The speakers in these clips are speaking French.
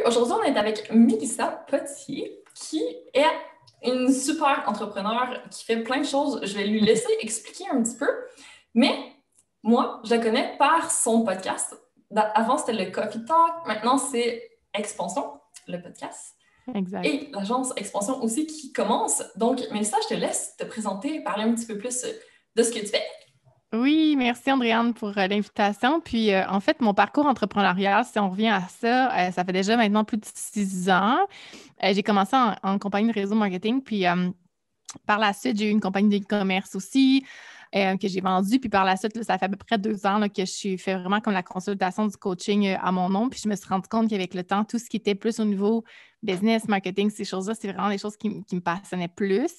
Aujourd'hui, on est avec Mélissa Potier, qui est une super entrepreneure qui fait plein de choses. Je vais lui laisser expliquer un petit peu, mais moi, je la connais par son podcast. Avant, c'était le Coffee Talk, maintenant, c'est Expansion, le podcast, Exact. et l'agence Expansion aussi qui commence. Donc, Mélissa, je te laisse te présenter, parler un petit peu plus de ce que tu fais. Oui, merci Andréane pour l'invitation. Puis, en fait, mon parcours entrepreneurial, si on revient à ça, ça fait déjà maintenant plus de 6 ans. J'ai commencé en compagnie de réseau marketing, puis par la suite, j'ai eu une compagnie d'e-commerce aussi que j'ai vendue. Puis par la suite, là, ça fait à peu près 2 ans là, que je suis fait vraiment comme la consultation du coaching à mon nom. Puis je me suis rendu compte qu'avec le temps, tout ce qui était plus au niveau business, marketing, ces choses-là, c'est vraiment des choses qui me passionnaient plus.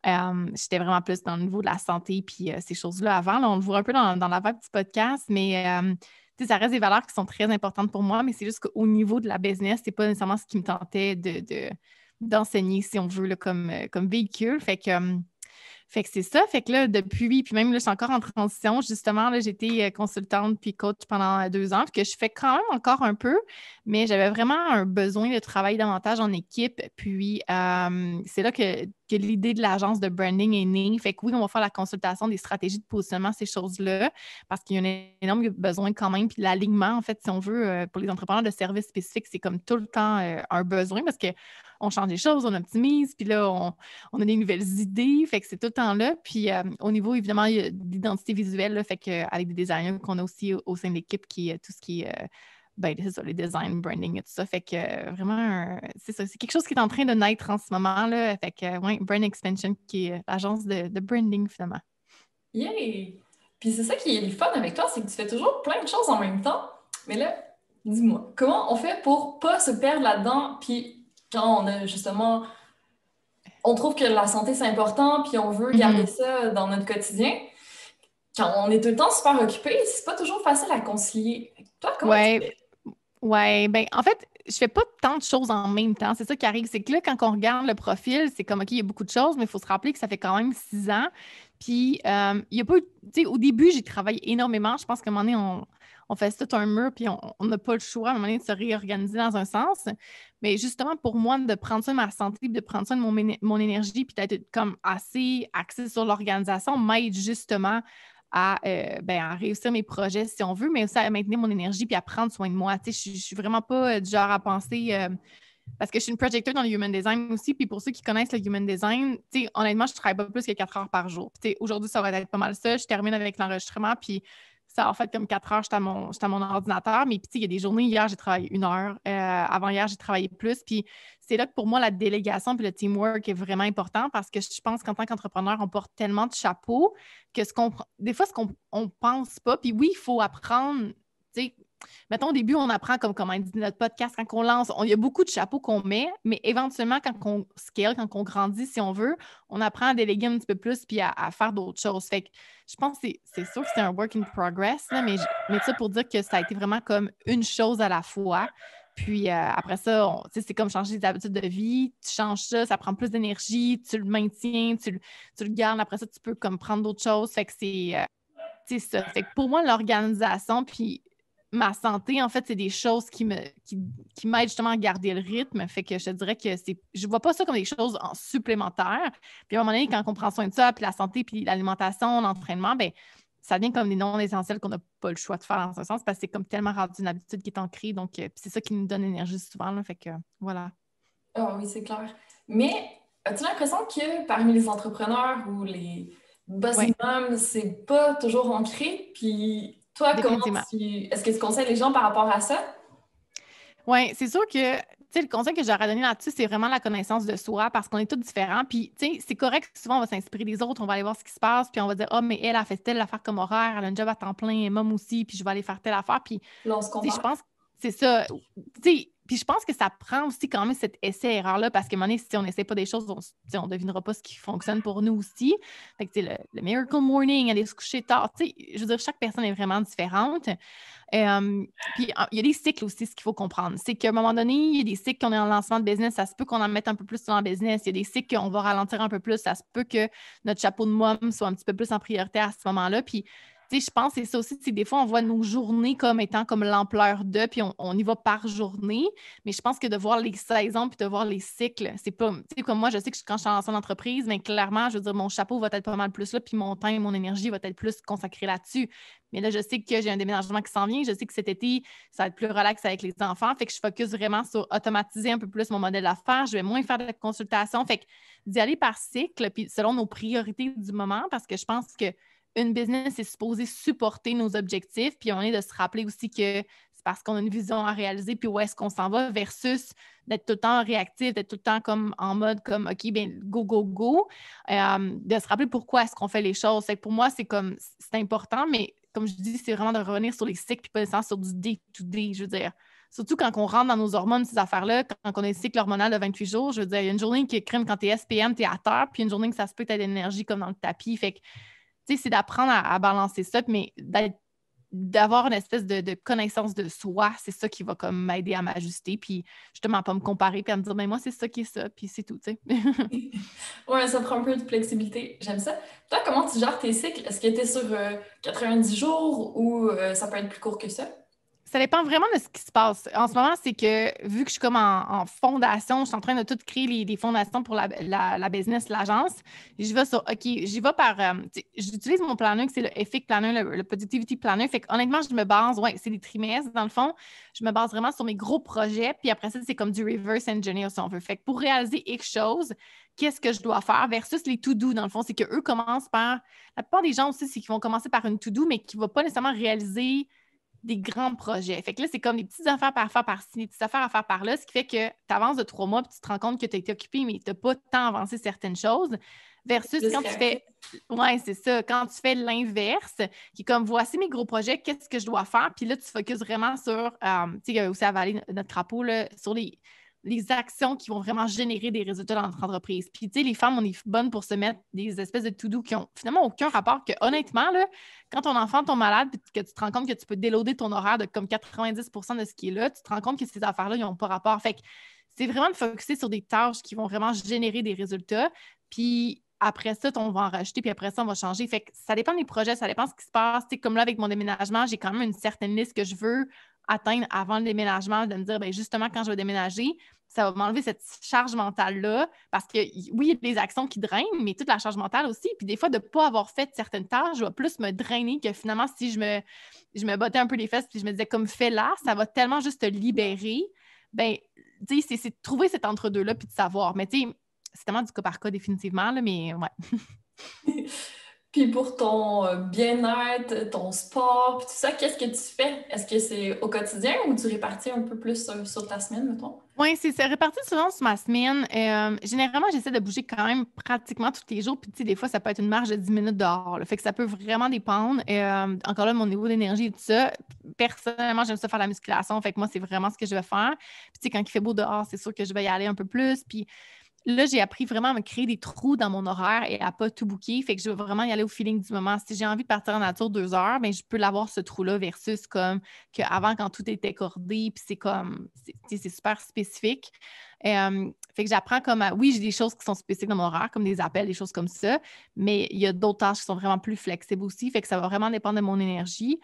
J'étais vraiment plus dans le niveau de la santé puis ces choses-là avant. Là, on le voit un peu dans la vibe du podcast, mais ça reste des valeurs qui sont très importantes pour moi, mais c'est juste qu'au niveau de la business, c'est pas nécessairement ce qui me tentait d'enseigner, si on veut, là, comme véhicule. Fait que c'est ça. Fait que là, depuis, puis même là, je suis encore en transition. Justement, là, j'ai été consultante puis coach pendant 2 ans, que je fais quand même encore un peu, mais j'avais vraiment un besoin de travailler davantage en équipe. Puis c'est là que l'idée de l'agence de branding est née. Fait que oui, on va faire la consultation des stratégies de positionnement, ces choses-là, parce qu'il y a un énorme besoin quand même. Puis l'alignement, en fait, si on veut, pour les entrepreneurs de services spécifiques, c'est comme tout le temps un besoin parce qu'on change des choses, on optimise, puis là, on a des nouvelles idées, fait que c'est tout le temps là. Puis au niveau, évidemment, il y a d'identité visuelle, là, fait qu'avec des designers qu'on a aussi au sein de l'équipe, qui tout ce qui est, c'est ça, les design, branding et tout ça. Fait que vraiment, c'est ça, c'est quelque chose qui est en train de naître en ce moment, là. Fait que, ouais, Brand Expansion, qui est l'agence de branding, finalement. Yay! Puis c'est ça qui est le fun avec toi, c'est que tu fais toujours plein de choses en même temps. Mais là, dis-moi, comment on fait pour pas se perdre là-dedans? Puis quand on a justement, on trouve que la santé c'est important, puis on veut garder Mhm. ça dans notre quotidien. Quand on est tout le temps super occupé, c'est pas toujours facile à concilier. Toi, comment tu Ouais, fais? ouais, ben en fait, je fais pas tant de choses en même temps. C'est ça qui arrive. C'est que là, quand on regarde le profil, c'est comme, OK, il y a beaucoup de choses, mais il faut se rappeler que ça fait quand même 6 ans. Puis, il y a pas eu, tu sais, au début, j'ai travaillé énormément. Je pense qu'à un moment donné, on fait tout un mur, puis on n'a pas le choix, à un moment donné, de se réorganiser dans un sens. Mais justement, pour moi, de prendre soin de ma santé, puis de prendre soin de mon énergie, puis d'être comme assez axé sur l'organisation, m'aide justement à réussir mes projets si on veut, mais aussi à maintenir mon énergie puis à prendre soin de moi. Tu sais, je suis vraiment pas du genre à penser parce que je suis une projecteur dans le human design aussi. Puis pour ceux qui connaissent le human design, tu sais, honnêtement, je travaille pas plus que 4 heures par jour. Puis, tu sais, aujourd'hui, ça va être pas mal ça. Je termine avec l'enregistrement, puis ça en fait comme 4 heures, j'étais à mon ordinateur. Mais puis, tu sais, il y a des journées, hier, j'ai travaillé 1 heure. Avant-hier, j'ai travaillé plus. Puis c'est là que pour moi, la délégation puis le teamwork est vraiment important parce que je pense qu'en tant qu'entrepreneur, on porte tellement de chapeaux que des fois, ce qu'on on pense pas, puis oui, il faut apprendre, tu sais, mettons, au début, on apprend comme comment dit notre podcast, quand on lance, il y a beaucoup de chapeaux qu'on met, mais éventuellement, quand on scale, quand on grandit, si on veut, on apprend à déléguer un petit peu plus puis à faire d'autres choses. Fait que je pense que c'est sûr que c'est un work in progress, là, mais ça pour dire que ça a été vraiment comme une chose à la fois. Puis après ça, c'est comme changer des habitudes de vie. Tu changes ça, ça prend plus d'énergie, tu le maintiens, tu le gardes. Après ça, tu peux comme prendre d'autres choses. Fait que c'est ça. Fait que pour moi, l'organisation puis ma santé, en fait, c'est des choses qui m'aident justement à garder le rythme. Fait que je te dirais que je vois pas ça comme des choses en supplémentaires. Puis à un moment donné, quand on prend soin de ça, puis la santé, puis l'alimentation, l'entraînement, ben ça devient comme des non essentiels qu'on n'a pas le choix de faire dans ce sens parce que c'est comme tellement rendu une habitude qui est ancrée. Donc, puis c'est ça qui nous donne l'énergie souvent. Là, fait que voilà. Ah oui, c'est clair. Mais as-tu l'impression que parmi les entrepreneurs ou les boss Oui, imams, c'est pas toujours ancré? Puis toi, définitivement. est-ce que tu conseilles les gens par rapport à ça? Oui, c'est sûr que, tu sais, le conseil que j'aurais donné là-dessus, c'est vraiment la connaissance de soi parce qu'on est tous différents. Puis, tu sais, c'est correct que souvent, on va s'inspirer des autres, on va aller voir ce qui se passe, puis on va dire, ah, mais elle a fait telle affaire comme horaire, elle a un job à temps plein, et môme aussi, puis je vais aller faire telle affaire. Puis, Là, on se tu sais, je compare. pense que c'est ça. Tu sais, puis je pense que ça prend aussi quand même cet essai-erreur-là parce qu'à un moment donné, si on n'essaie pas des choses, tu sais, on ne devinera pas ce qui fonctionne pour nous aussi. Fait que, tu sais, le miracle morning, aller se coucher tard, tu sais, je veux dire, chaque personne est vraiment différente. Puis il y a des cycles aussi, ce qu'il faut comprendre. C'est qu'à un moment donné, il y a des cycles qu'on est en lancement de business, ça se peut qu'on en mette un peu plus dans le business. Il y a des cycles qu'on va ralentir un peu plus, ça se peut que notre chapeau de môme soit un petit peu plus en priorité à ce moment-là. Puis Tu sais, je pense que c'est ça aussi, c'est des fois, on voit nos journées comme étant comme l'ampleur de, puis on y va par journée. Mais je pense que de voir les saisons puis de voir les cycles, c'est pas. Tu sais, comme moi, je sais que quand je suis en entreprise, mais clairement, je veux dire, mon chapeau va être pas mal plus là, puis mon temps et mon énergie va être plus consacré là-dessus. Mais là, je sais que j'ai un déménagement qui s'en vient. Je sais que cet été, ça va être plus relax avec les enfants. Fait que je focus vraiment sur automatiser un peu plus mon modèle d'affaires. Je vais moins faire de consultations. Fait que d'y aller par cycle, puis selon nos priorités du moment, parce que je pense que une business est supposée supporter nos objectifs, puis on est de se rappeler aussi que c'est parce qu'on a une vision à réaliser, puis où est-ce qu'on s'en va, versus d'être tout le temps réactif, d'être tout le temps comme en mode comme OK, ben go, go, go. De se rappeler pourquoi est-ce qu'on fait les choses. C'est que pour moi, c'est important, mais comme je dis, c'est vraiment de revenir sur les cycles, puis pas nécessairement sur du day-to-day, je veux dire. Surtout quand on rentre dans nos hormones, ces affaires-là, quand on a un cycle hormonal de 28 jours, je veux dire, il y a une journée qui est crème quand tu es SPM, tu es à terre, puis une journée que ça se peut que tu aies de l'énergie comme dans le tapis. Fait que tu sais, c'est d'apprendre à balancer ça, mais d'avoir une espèce de connaissance de soi, c'est ça qui va comme m'aider à m'ajuster, puis justement pas me comparer, puis à me dire, ben moi, c'est ça qui est ça, puis c'est tout, tu sais. Ouais, ça prend un peu de flexibilité. J'aime ça. Toi, comment tu gères tes cycles? Est-ce que tu es sur 90 jours ou ça peut être plus court que ça? Ça dépend vraiment de ce qui se passe. En ce moment, c'est que vu que je suis comme en fondation, je suis en train de tout créer les fondations pour la business, l'agence, je vais sur, OK, j'y vais par, j'utilise mon planner, que c'est le EFIC Planner, le Productivity Planner. Fait que honnêtement, je me base, ouais, c'est des trimestres dans le fond. Je me base vraiment sur mes gros projets. Puis après ça, c'est comme du reverse engineer si on veut. Fait que pour réaliser X chose, qu'est-ce que je dois faire versus les to-do, dans le fond, c'est qu'eux commencent par, la plupart des gens aussi, c'est qu'ils vont commencer par une to-do, mais qui ne va pas nécessairement réaliser des grands projets. Fait que là, c'est comme des petites affaires à faire par-ci, des petites affaires à faire par-là, ce qui fait que tu avances de 3 mois puis tu te rends compte que tu as été occupé, mais tu n'as pas tant avancé certaines choses. Versus Juste quand tu fais. Ouais, c'est ça. Quand tu fais l'inverse, qui est comme voici mes gros projets, qu'est-ce que je dois faire? Puis là, tu focuses vraiment sur, tu sais, aussi avaler notre crapaud, là, sur les actions qui vont vraiment générer des résultats dans notre entreprise. Puis, tu sais, les femmes, on est bonnes pour se mettre des espèces de to-do qui ont finalement aucun rapport, que honnêtement, là, quand ton enfant tombe malade puis que tu te rends compte que tu peux déloader ton horaire de comme 90 de ce qui est là, tu te rends compte que ces affaires-là, ils n'ont pas rapport. Fait que c'est vraiment de focuser sur des tâches qui vont vraiment générer des résultats. Puis après ça, on va en rajouter, puis après ça, on va changer. Fait que ça dépend des projets, ça dépend de ce qui se passe. Tu sais, comme là, avec mon déménagement, j'ai quand même une certaine liste que je veux atteindre avant le déménagement, de me dire, bien, justement, quand je vais déménager, ça va m'enlever cette charge mentale-là. Parce que oui, il y a des actions qui drainent, mais toute la charge mentale aussi. Puis des fois, de ne pas avoir fait certaines tâches va plus me drainer que finalement, si je me bottais un peu les fesses puis je me disais, comme fais là, ça va tellement juste te libérer. Ben, tu sais, c'est de trouver cet entre-deux-là puis de savoir. Mais tu sais, c'est tellement du cas par cas définitivement, là, mais ouais. Puis pour ton bien-être, ton sport, puis tout ça, qu'est-ce que tu fais? Est-ce que c'est au quotidien ou tu répartis un peu plus sur ta semaine, mettons? Oui, c'est réparti souvent sur ma semaine. Généralement, j'essaie de bouger quand même pratiquement tous les jours. Puis, tu sais, des fois, ça peut être une marge de 10 minutes dehors, là. Fait que ça peut vraiment dépendre. Encore là, mon niveau d'énergie et tout ça. Personnellement, j'aime ça faire la musculation. Fait que moi, c'est vraiment ce que je vais faire. Puis, tu sais, quand il fait beau dehors, c'est sûr que je vais y aller un peu plus. Puis, là, j'ai appris vraiment à me créer des trous dans mon horaire et à pas tout booker. Fait que je vais vraiment y aller au feeling du moment. Si j'ai envie de partir en nature 2 heures, bien, je peux l'avoir ce trou-là versus comme qu'avant, quand tout était cordé, puis c'est comme, c'est super spécifique. Fait que j'apprends comme oui, j'ai des choses qui sont spécifiques dans mon horaire, comme des appels, des choses comme ça, mais il y a d'autres tâches qui sont vraiment plus flexibles aussi. Fait que ça va vraiment dépendre de mon énergie.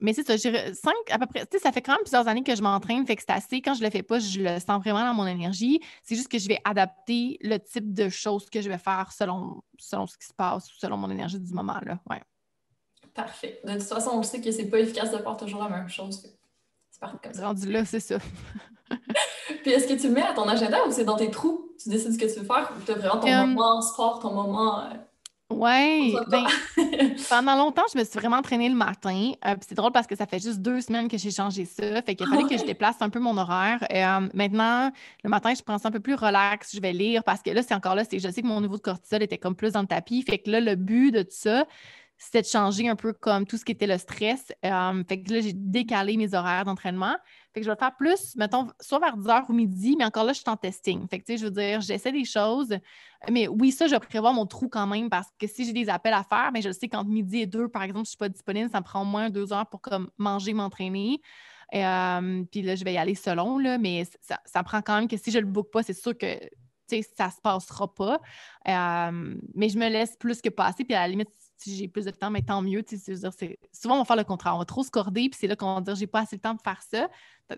Mais c'est ça, j'ai 5 à peu près, tu sais, ça fait quand même plusieurs années que je m'entraîne, fait que c'est assez, quand je le fais pas, je le sens vraiment dans mon énergie. C'est juste que je vais adapter le type de choses que je vais faire selon ce qui se passe ou selon mon énergie du moment, là, ouais. Parfait. De toute façon, on sait que c'est pas efficace de faire toujours la même chose. C'est parti comme ça. Rendu là, c'est ça. Puis est-ce que tu le mets à ton agenda ou c'est dans tes trous? Tu décides ce que tu veux faire ou tu as vraiment ton moment sport, ton moment pour Ouais, toi? ben pendant longtemps, je me suis vraiment entraînée le matin. Puis c'est drôle parce que ça fait juste 2 semaines que j'ai changé ça. Fait qu'il fallait que je déplace un peu mon horaire. Maintenant, le matin, je prends ça un peu plus relax. Je vais lire parce que là, c'est encore là, je sais que mon niveau de cortisol était comme plus dans le tapis. Fait que là, le but de tout ça, c'était de changer un peu comme tout ce qui était le stress. Fait que là, j'ai décalé mes horaires d'entraînement. Fait que je vais le faire plus, mettons, soit vers 10 heures ou midi, mais encore là, je suis en testing. Fait que, tu sais, je veux dire, j'essaie des choses. Mais oui, ça, je vais prévoir mon trou quand même parce que si j'ai des appels à faire, mais je sais qu'entre midi et 2, par exemple, je ne suis pas disponible, ça me prend au moins 2 heures pour comme manger, m'entraîner. Puis là, je vais y aller selon, là, mais ça prend quand même que si je ne le book pas, c'est sûr que ça ne se passera pas. Mais je me laisse plus que passer. Puis à la limite, si j'ai plus de temps, mais tant mieux. C'est-à-dire, souvent, on va faire le contraire. On va trop se corder, puis c'est là qu'on va dire, j'ai pas assez le temps de faire ça.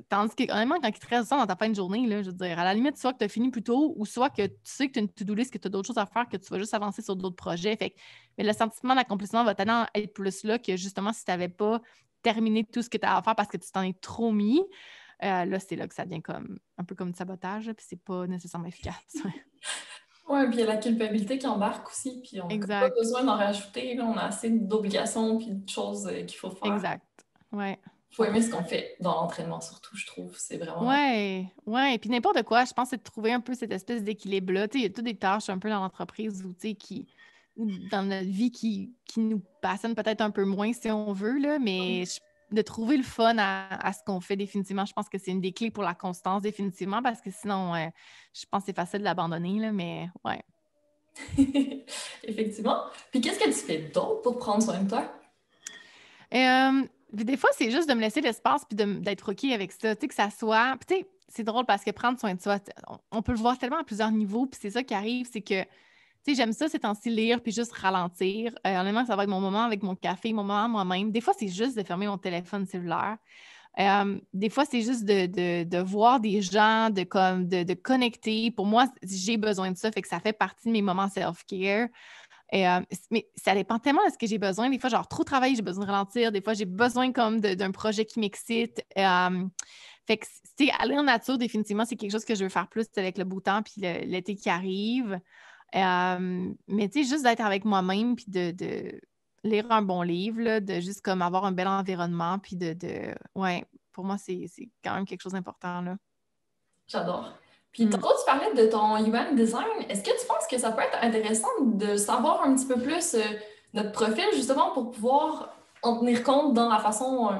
Tandis que, honnêtement, quand il te reste ça dans ta fin de journée, là, je veux dire, à la limite, soit que tu as fini plus tôt, ou soit que tu sais que tu as une to-do list, que tu as d'autres choses à faire, que tu vas juste avancer sur d'autres projets. Fait que, mais le sentiment d'accomplissement va tellement être plus là que justement, si tu n'avais pas terminé tout ce que tu as à faire parce que tu t'en es trop mis, là, c'est là que ça devient comme un peu comme du sabotage, puis c'est pas nécessairement efficace. Ouais, puis il y a la culpabilité qui embarque aussi, puis on n'a pas Exact. besoin d'en rajouter, là, on a assez d'obligations puis de choses qu'il faut faire. Exact. Ouais. Il faut aimer ce qu'on fait dans l'entraînement, surtout, je trouve. C'est vraiment... Ouais, ouais. Puis n'importe quoi, je pense, c'est de trouver un peu cette espèce d'équilibre-là. Tu sais, il y a toutes des tâches un peu dans l'entreprise ou, tu sais, ou dans notre vie qui nous passionnent peut-être un peu moins si on veut, là, mais de trouver le fun à ce qu'on fait définitivement, je pense que c'est une des clés pour la constance définitivement parce que sinon, je pense que c'est facile de l'abandonner, là, mais ouais. Effectivement. Puis qu'est-ce que tu fais d'autre pour prendre soin de toi? Puis des fois, c'est juste de me laisser l'espace puis d'être OK avec ça. Tu sais, que ça soit. Puis tu sais, c'est drôle parce que prendre soin de soi, on peut le voir tellement à plusieurs niveaux. Puis c'est ça qui arrive, c'est que, tu sais, j'aime ça, c'est temps-ci lire puis juste ralentir. Honnêtement, ça va être mon moment avec mon café, mon moment moi-même. Des fois, c'est juste de fermer mon téléphone cellulaire. Des fois, c'est juste de voir des gens, de connecter. Pour moi, j'ai besoin de ça, fait que ça fait partie de mes moments self-care. Mais ça dépend tellement de ce que j'ai besoin. Des fois, genre, trop travailler, j'ai besoin de ralentir. Des fois, j'ai besoin comme d'un projet qui m'excite. Fait que, tu sais, aller en nature, définitivement, c'est quelque chose que je veux faire plus avec le beau temps puis l'été qui arrive. Mais tu sais, juste d'être avec moi-même puis de lire un bon livre, là, de juste comme avoir un bel environnement puis ouais, pour moi, c'est quand même quelque chose d'important, là. J'adore. Puis Mm. tantôt, tu parlais de ton human design. Est-ce que tu penses que ça peut être intéressant de savoir un petit peu plus notre profil, justement, pour pouvoir en tenir compte dans la façon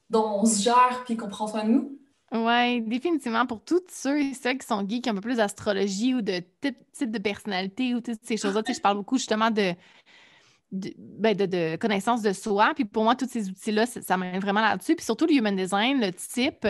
dont on se gère puis qu'on prend soin de nous? Oui, définitivement. Pour toutes ceux et celles qui sont geeks un peu plus d'astrologie ou de type de personnalité ou toutes ces choses-là, tu sais, je parle beaucoup justement de connaissance de soi. Puis pour moi, tous ces outils-là, ça m'aide vraiment là-dessus. Puis surtout le human design, le type,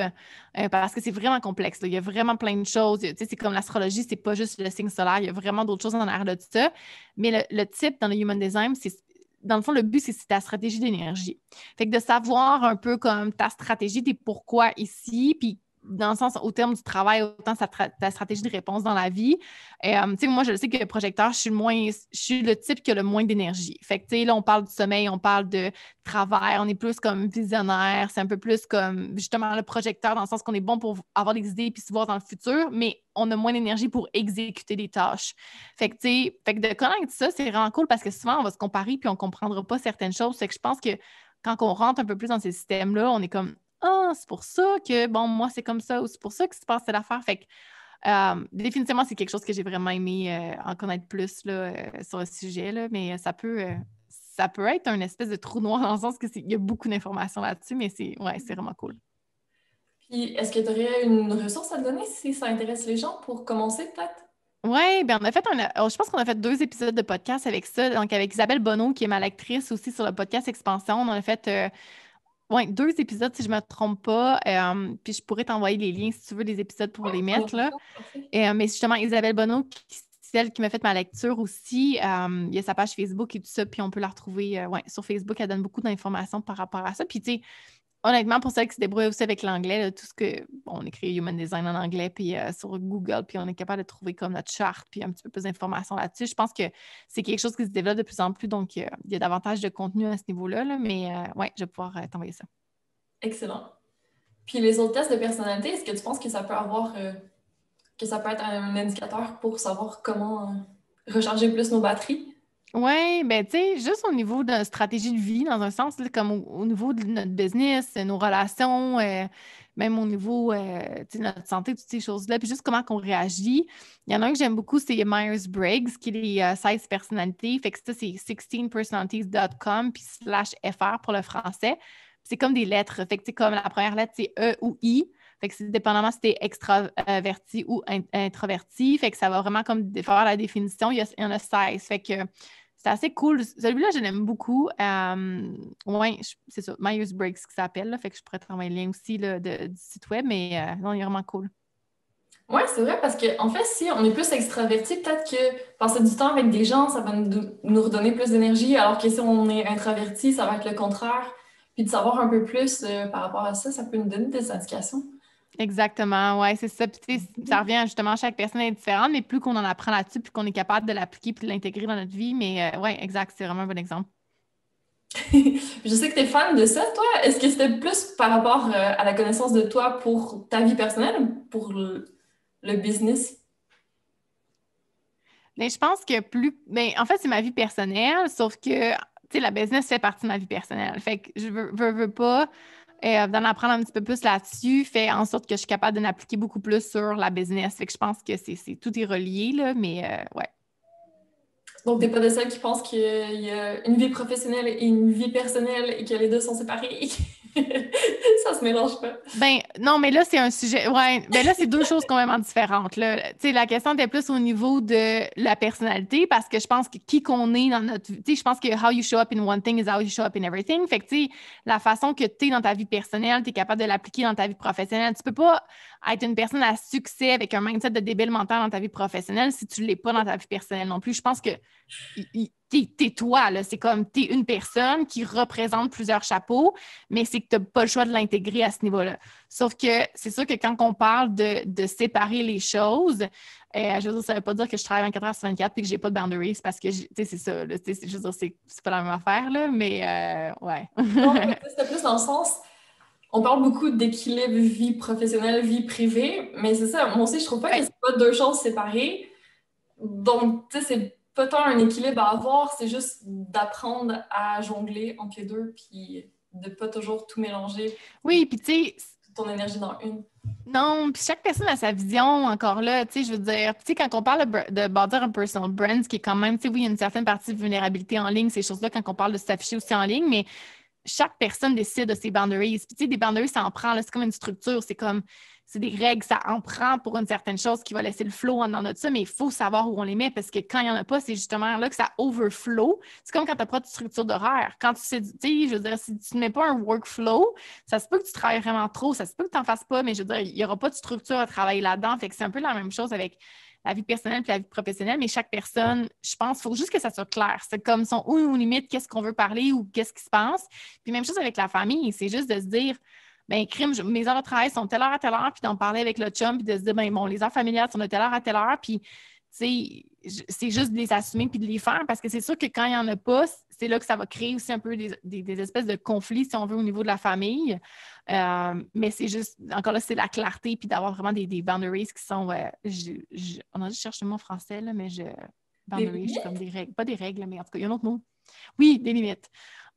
parce que c'est vraiment complexe, là. Il y a vraiment plein de choses. Tu sais, c'est comme l'astrologie, c'est pas juste le signe solaire. Il y a vraiment d'autres choses en arrière de tout ça. Mais le type dans le human design, c'est dans le fond, le but, c'est ta stratégie d'énergie. Fait que de savoir un peu comme ta stratégie, tes pourquoi ici, puis dans le sens, au terme du travail, autant ta stratégie de réponse dans la vie. Tu sais, moi, je sais que le projecteur, je suis le type qui a le moins d'énergie. Fait que, tu sais, là, on parle du sommeil, on parle de travail, on est plus comme visionnaire, c'est un peu plus comme, justement, le projecteur, dans le sens qu'on est bon pour avoir des idées puis se voir dans le futur, mais on a moins d'énergie pour exécuter des tâches. Fait que, tu sais, fait que de connaître ça, c'est vraiment cool parce que souvent, on va se comparer puis on comprendra pas certaines choses. Fait que je pense que quand on rentre un peu plus dans ces systèmes-là, on est comme, ah, c'est pour ça que, bon, moi, c'est comme ça, ou c'est pour ça que se passe telle affaire. Fait que, définitivement, c'est quelque chose que j'ai vraiment aimé en connaître plus là, sur le sujet, là, mais ça peut être un espèce de trou noir dans le sens qu'il y a beaucoup d'informations là-dessus, mais ouais, c'est vraiment cool. Puis est-ce que tu aurais une ressource à donner si ça intéresse les gens pour commencer, peut-être? Oui, bien, on a fait je pense qu'on a fait 2 épisodes de podcast avec ça, donc avec Isabelle Bonneau, qui est ma lectrice aussi sur le podcast Expansion. On a fait 2 épisodes, si je ne me trompe pas. Puis je pourrais t'envoyer les liens si tu veux des épisodes pour les On a mettre, fait là. ça, parfait. Mais justement, Isabelle Bonneau, c'est celle qui m'a fait ma lecture aussi. Il y a sa page Facebook et tout ça, puis on peut la retrouver ouais, sur Facebook. Elle donne beaucoup d'informations par rapport à ça. Puis, tu sais, honnêtement, pour celles qui se débrouillent aussi avec l'anglais, là, tout ce que. Bon, on écrit Human Design en anglais, puis sur Google, puis on est capable de trouver comme notre charte, puis un petit peu plus d'informations là-dessus. Je pense que c'est quelque chose qui se développe de plus en plus, donc il y a davantage de contenu à ce niveau-là, là, mais ouais, je vais pouvoir t'envoyer ça. Excellent. Puis les autres tests de personnalité, est-ce que tu penses que ça peut avoir, que ça peut être un indicateur pour savoir comment recharger plus nos batteries? Oui, ben tu sais, juste au niveau de stratégie de vie, dans un sens, là, comme au niveau de notre business, nos relations, même au niveau tu sais, de notre santé, toutes ces choses-là, puis juste comment qu'on réagit. Il y en a un que j'aime beaucoup, c'est Myers-Briggs, qui est les 16 personnalités. Fait que ça, c'est 16personalities.com, puis /fr pour le français. C'est comme des lettres. Fait que, tu sais, comme la première lettre, c'est E ou I. Fait que c'est dépendamment si t'es extraverti ou introverti. Fait que ça va vraiment comme faire la définition. Il y en a 16. Fait que c'est assez cool. Celui-là, je l'aime beaucoup. Oui, c'est ça, Myers-Briggs qui s'appelle. Là, fait que je pourrais te renvoyer le lien aussi là, du site web, mais non, il est vraiment cool. Ouais, c'est vrai, parce que en fait, si on est plus extraverti, peut-être que passer du temps avec des gens, ça va nous redonner plus d'énergie, alors que si on est introverti, ça va être le contraire. Puis de savoir un peu plus par rapport à ça, ça peut nous donner des indications. Exactement, ouais, c'est ça. Puis, tu sais, ça revient justement, chaque personne est différente, mais plus qu'on en apprend là-dessus, plus qu'on est capable de l'appliquer puis de l'intégrer dans notre vie. Mais ouais, exact, c'est vraiment un bon exemple. Je sais que tu es fan de ça, toi. Est-ce que c'était plus par rapport à la connaissance de toi pour ta vie personnelle ou pour le business? Mais je pense que plus. Mais en fait, c'est ma vie personnelle, sauf que, tu sais, la business fait partie de ma vie personnelle. Fait que je veux pas d'en apprendre un petit peu plus là-dessus, fait en sorte que je suis capable de l'appliquer beaucoup plus sur la business. Fait que je pense que tout est relié, là, mais ouais. Donc, t'es pas de celle qui pense qu'il y a une vie professionnelle et une vie personnelle et que les deux sont séparés et que ça se mélange pas. Ben non, mais là, c'est un sujet. Ouais, ben là, c'est deux choses complètement différentes. Là. Tu sais, la question était plus au niveau de la personnalité parce que je pense que qui qu'on est dans notre. Tu sais, je pense que how you show up in one thing is how you show up in everything. Fait que, tu sais, la façon que tu es dans ta vie personnelle, tu es capable de l'appliquer dans ta vie professionnelle. Tu peux pas être une personne à succès avec un mindset de débile mental dans ta vie professionnelle si tu l'es pas dans ta vie personnelle non plus. Je pense que t'es toi, là. C'est comme t'es une personne qui représente plusieurs chapeaux, mais c'est que t'as pas le choix de l'intégrer à ce niveau-là. Sauf que c'est sûr que quand on parle de séparer les choses, je veux dire, ça veut pas dire que je travaille 24 heures sur 24 et que j'ai pas de boundaries parce que, tu sais, c'est ça, là, je veux dire, c'est pas la même affaire, là, mais ouais. Non, mais c'était plus dans le sens, on parle beaucoup d'équilibre vie professionnelle, vie privée, mais c'est ça, moi aussi, je trouve pas que Ouais. c'est pas deux choses séparées. Donc, tu sais, c'est pas tant un équilibre à avoir, c'est juste d'apprendre à jongler entre les deux, puis de pas toujours tout mélanger, Oui, puis tu sais, toute ton énergie dans une. non, puis chaque personne a sa vision encore là, tu sais, je veux dire, tu sais, quand on parle de bâtir un personal brand, ce qui est quand même, tu sais, oui, il y a une certaine partie de vulnérabilité en ligne, ces choses-là, quand on parle de s'afficher aussi en ligne, mais chaque personne décide de ses boundaries. Puis, tu sais, des boundaries, ça en prend, là, c'est comme une structure, c'est des règles, ça en prend pour une certaine chose qui va laisser le flow dans notre ça, mais il faut savoir où on les met parce que quand il n'y en a pas, c'est justement là que ça overflow. C'est comme quand tu n'as pas de structure d'horaire. Quand tu sais, je veux dire, si tu ne mets pas un workflow, ça se peut que tu travailles vraiment trop, ça se peut que tu n'en fasses pas, mais je veux dire, il n'y aura pas de structure à travailler là-dedans. Fait que c'est un peu la même chose avec la vie personnelle et la vie professionnelle, mais chaque personne, je pense, il faut juste que ça soit clair. C'est comme son ou limite, qu'est-ce qu'on veut parler ou qu'est-ce qui se passe. Puis même chose avec la famille, c'est juste de se dire, ben crime, mes heures de travail sont telle heure à telle heure, puis d'en parler avec le chum, puis de se dire, ben bon, les heures familiales sont de telle heure à telle heure, puis c'est juste de les assumer puis de les faire parce que c'est sûr que quand il n'y en a pas, c'est là que ça va créer aussi un peu des espèces de conflits, si on veut, au niveau de la famille. Mais c'est juste, encore là, c'est la clarté puis d'avoir vraiment des boundaries qui sont, on a dit, je cherche le mot en français, là, mais Des boundaries, c'est comme limites? des règles, pas des règles, mais en tout cas, il y a un autre mot. Oui, des limites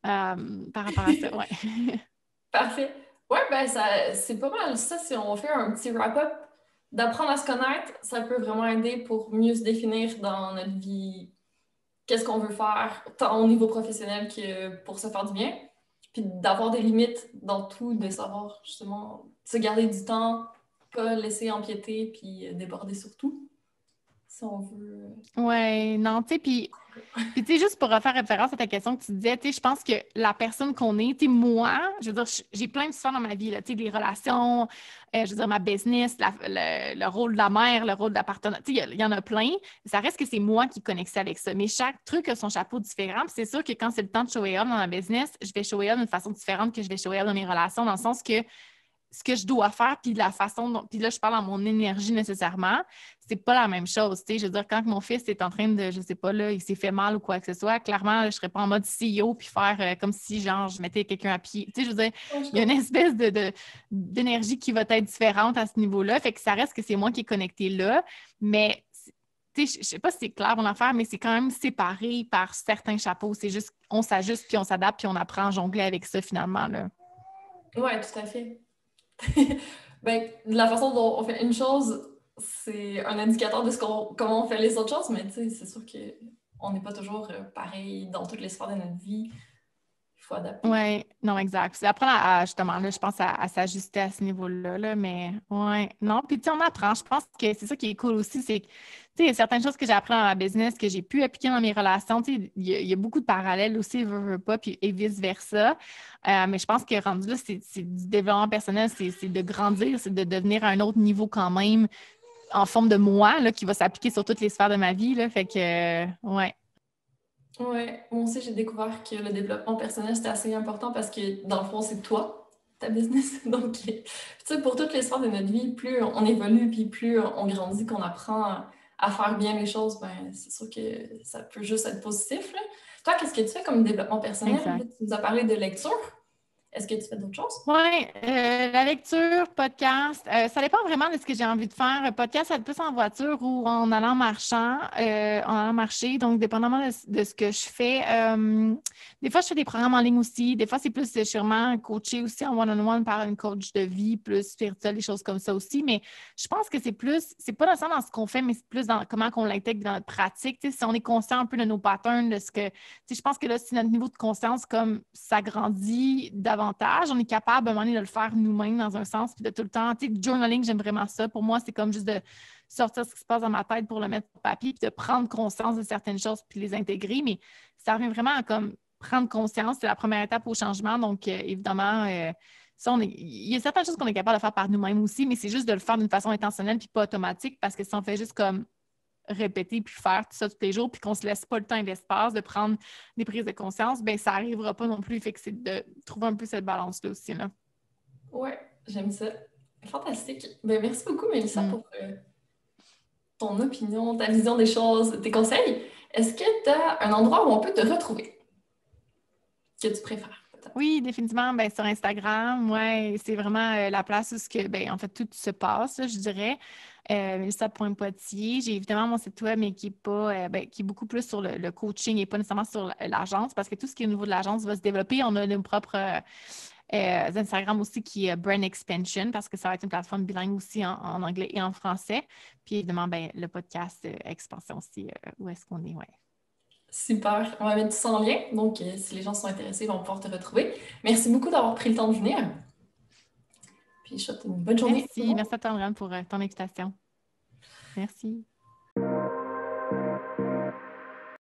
par rapport à ça, ouais. Parfait. Ouais, ben ça, c'est pas mal ça. Si on fait un petit wrap-up, d'apprendre à se connaître, ça peut vraiment aider pour mieux se définir dans notre vie, qu'est-ce qu'on veut faire, tant au niveau professionnel que pour se faire du bien. Puis d'avoir des limites dans tout, de savoir justement se garder du temps, pas laisser empiéter, puis déborder sur tout, si on veut. Ouais, non, tu sais, puis tu sais, juste pour refaire référence à ta question que tu disais, tu sais, je pense que la personne qu'on est, tu sais, moi, je veux dire, j'ai plein de sphères dans ma vie, là, tu sais, les relations, je veux dire, ma business, le rôle de la mère, le rôle de la partenaire, tu sais, il y en a plein. Ça reste que c'est moi qui connecte avec ça. Mais chaque truc a son chapeau différent. Puis c'est sûr que quand c'est le temps de show up dans ma business, je vais show up d'une façon différente que je vais show up dans mes relations, dans le sens que ce que je dois faire, puis la façon dont. Puis là, je parle en mon énergie nécessairement, c'est pas la même chose. Tu sais, je veux dire, quand mon fils est en train de, je sais pas, là, il s'est fait mal ou quoi que ce soit, clairement, là, je serais pas en mode CEO puis faire comme si, genre, je mettais quelqu'un à pied. Tu sais, je veux dire, Ouais, je il y a une comprends. espèce d'énergie qui va être différente à ce niveau-là. Fait que ça reste que c'est moi qui est connectée là. Mais, tu sais, je sais pas si c'est clair mon affaire, mais c'est quand même séparé par certains chapeaux. C'est juste, on s'ajuste puis on s'adapte puis on apprend à jongler avec ça finalement, là. Ouais, tout à fait. Ben, de la façon dont on fait une chose, c'est un indicateur de comment on fait les autres choses, mais tu sais, c'est sûr qu'on n'est pas toujours pareil dans toutes les sphères de notre vie. Il faut adapter. Oui, non, exact. C'est apprendre justement, là, je pense à s'ajuster à ce niveau-là, là, mais ouais, non, puis tu sais, on apprend. Je pense que c'est ça qui est cool aussi, c'est que, tu sais, il y a certaines choses que j'ai appris dans ma business que j'ai pu appliquer dans mes relations, tu sais, il y a beaucoup de parallèles aussi, veux pas, puis et vice-versa. Mais je pense que rendu là, c'est du développement personnel, c'est de grandir, c'est de devenir à un autre niveau quand même, en forme de moi, là, qui va s'appliquer sur toutes les sphères de ma vie, là. Fait que, ouais. Ouais, moi aussi, j'ai découvert que le développement personnel, c'était assez important parce que, dans le fond, c'est toi, ta business. Donc, tu sais, pour toutes les sphères de notre vie, plus on évolue, puis plus on grandit, qu'on apprend à faire bien les choses, ben, c'est sûr que ça peut juste être positif, là. Toi, qu'est-ce que tu fais comme développement personnel? Là, Exact. tu nous as parlé de lecture. Est-ce que tu fais d'autres choses? Oui, la lecture, podcast, ça dépend vraiment de ce que j'ai envie de faire. Podcast, ça va être plus en voiture ou en allant marchant, en allant marcher. Donc, dépendamment de ce que je fais. Des fois, je fais des programmes en ligne aussi. Des fois, c'est plus sûrement coaché aussi en one-on-one par une coach de vie, plus spirituelle, des choses comme ça aussi. Mais je pense que c'est pas nécessairement dans ce qu'on fait, mais c'est plus dans comment on l'intègre dans notre pratique. Tu sais, si on est conscient un peu de nos patterns, de ce que je pense que là, si notre niveau de conscience comme s'agrandit davantage, on est capable à un moment donné de le faire nous-mêmes dans un sens, puis de tout le temps, tu sais, le journaling, j'aime vraiment ça. Pour moi, c'est comme juste de sortir ce qui se passe dans ma tête pour le mettre sur papier, puis de prendre conscience de certaines choses, puis les intégrer. Mais ça revient vraiment à comme prendre conscience, c'est la première étape au changement. Donc, évidemment, ça, il y a certaines choses qu'on est capable de faire par nous-mêmes aussi, mais c'est juste de le faire d'une façon intentionnelle puis pas automatique, parce que si on fait juste comme répéter puis faire tout ça tous les jours puis qu'on se laisse pas le temps et l'espace de prendre des prises de conscience, bien, ça n'arrivera pas non plus. Fait que c'est de trouver un peu cette balance-là aussi, là. Ouais, j'aime ça. Fantastique. Ben, merci beaucoup, Mélissa, pour ton opinion, ta vision des choses, tes conseils. Est-ce que tu as un endroit où on peut te retrouver que tu préfères? Oui, définitivement, ben, sur Instagram, ouais, c'est vraiment la place où ben, en fait, tout se passe, là, je dirais. Mélissa.poitier. J'ai évidemment mon site web, mais qui est pas ben, qui est beaucoup plus sur le coaching et pas nécessairement sur l'agence, parce que tout ce qui est au niveau de l'agence va se développer. On a nos propres Instagram aussi qui est Brand Expansion, parce que ça va être une plateforme bilingue aussi en anglais et en français. Puis évidemment, ben, le podcast Expansion aussi, où est-ce qu'on est, ouais. Super. On va mettre tout ça en lien. Donc, si les gens sont intéressés, ils vont pouvoir te retrouver. Merci beaucoup d'avoir pris le temps de venir. Puis, je te souhaite une bonne journée. Merci. Merci à toi, Andréane, pour ton invitation. Merci.